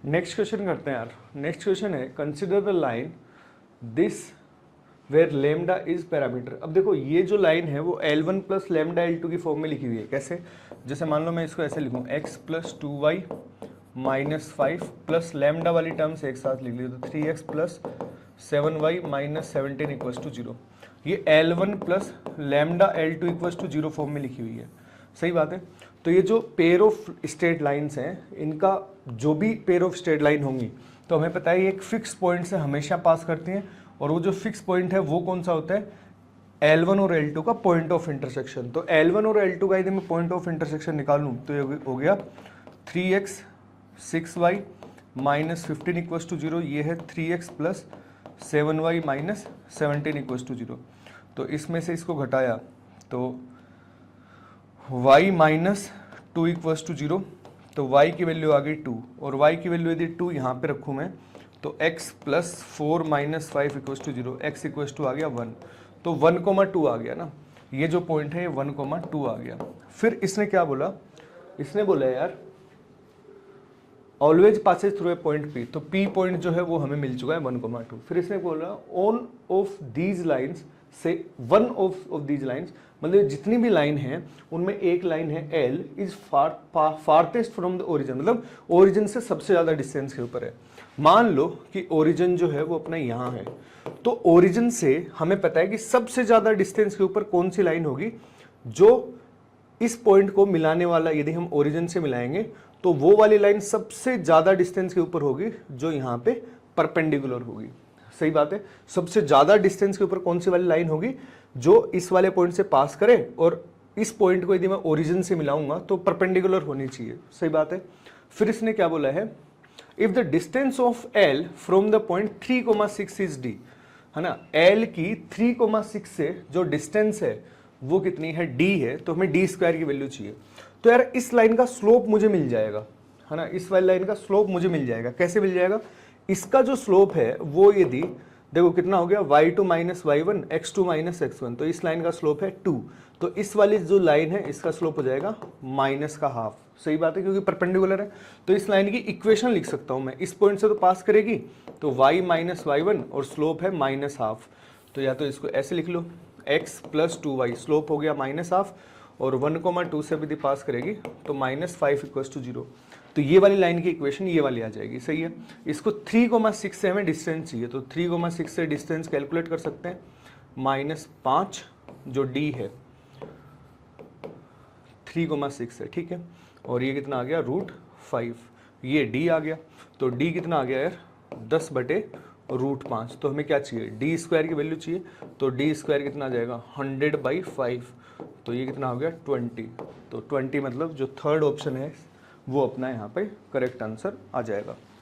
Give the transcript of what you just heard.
Next question करते हैं यार। नेक्स्ट क्वेश्चन है consider the line this where lambda is parameter. अब देखो ये जो लाइन है वो L1 प्लस लेमडा L2 की फॉर्म में लिखी हुई है। कैसे? जैसे मान लो मैं इसको ऐसे लिखूँ x plus 2y minus 5 plus lambda वाली टर्म्स एक साथ लिख ली तो 3x plus 7y minus 17 equals to 0। ये L1 plus lambda L2 equals to 0 form में लिखी हुई है। सही बात है। तो ये जो पेयर ऑफ स्ट्रेट लाइंस हैं, इनका जो भी पेयर ऑफ स्ट्रेट लाइन होंगी तो हमें पता है ये एक फिक्स पॉइंट से हमेशा पास करती हैं, और वो जो फिक्स पॉइंट है वो कौन सा होता है? L1 और L2 का पॉइंट ऑफ इंटरसेक्शन। तो L1 और L2 का यदि मैं पॉइंट ऑफ इंटरसेक्शन निकालूं तो ये हो गया 3x 6y minus 15 equals to 0। ये है 3x plus 7y minus 17 equals to 0। तो इसमें से इसको घटाया तो y माइनस 2 इक्वल्स टू 0। तो y की वैल्यू आ गई 2, और y की वैल्यू यदि 2 यहाँ पे रखूँ मैं तो x plus 4 minus 5 equals to 0, x equals to आ गया 1। तो 1,2 आ गया ना, ये जो पॉइंट है ये 1,2 आ गया। फिर इसने क्या बोला? इसने बोला यार always Passage through a point P। तो P पॉइंट जो है वो हमें मिल चुका है 1,2। फिर इसने बोला ऑन ऑफ दीज लाइन्स से वन ऑफ दीज लाइन्स, मतलब जितनी भी लाइन है उनमें एक लाइन है L is farthest from the origin, मतलब ओरिजिन से सबसे ज्यादा डिस्टेंस के ऊपर है। मान लो कि ओरिजिन जो है वो अपना यहाँ है, तो ओरिजिन से हमें पता है कि सबसे ज्यादा डिस्टेंस के ऊपर कौन सी लाइन होगी, जो इस पॉइंट को मिलाने वाला, यदि हम ओरिजिन से मिलाएंगे तो वो वाली लाइन सबसे ज्यादा डिस्टेंस के ऊपर होगी जो यहाँ पे परपेंडिकुलर होगी। सही बात है। सबसे ज्यादा डिस्टेंस के ऊपर कौन सी वाली लाइन होगी? जो इस वाले पॉइंट से पास करे, और इस पॉइंट को यदि मैं ओरिजिन से मिलाऊंगा तो परपेंडिकुलर होनी चाहिए। सही बात है। फिर इसने क्या बोला है? If the distance of L from the point 3,6 is d, है ना, L की 3,6 से जो डिस्टेंस है वो कितनी है? d है। तो हमें d स्क्वायर की वैल्यू चाहिए। तो यार इस लाइन का स्लोप मुझे मिल जाएगा, है ना, इस वाली लाइन का स्लोप मुझे मिल जाएगा। कैसे मिल जाएगा? इसका जो स्लोप है वो यदि देखो कितना हो गया, y2 minus y1 x2 minus x1, तो इस लाइन का स्लोप है 2। तो इस वाली जो लाइन है इसका स्लोप हो जाएगा माइनस का हाफ। सही बात है, क्योंकि परपेंडिकुलर है। तो इस लाइन की इक्वेशन लिख सकता हूं मैं, इस पॉइंट से तो पास करेगी, तो y माइनस y1 और स्लोप है माइनस हाफ। तो या तो इसको ऐसे लिख लो, x प्लस 2y, स्लोप हो गया माइनस हाफ, और 1,2 से भी पास करेगी तो माइनस 5 इक्वल्स टू 0। तो ये वाली लाइन की इक्वेशन ये वाली आ जाएगी। सही है। इसको 3,6 से हमें डिस्टेंस चाहिए, तो 3,6 से डिस्टेंस कैलकुलेट कर सकते हैं। -5 जो d है 3,6 है, ठीक है, और ये कितना आ गया? √5। ये d आ गया, तो d कितना आ गया यार? 10/√5। तो हमें क्या चाहिए? d स्क्वायर की वैल्यू चाहिए। तो d स्क्वायर कितना आ जाएगा? 100/5। तो ये कितना हो गया? 20। तो 20 मतलब जो थर्ड ऑप्शन है वो अपना यहाँ पे करेक्ट आंसर आ जाएगा।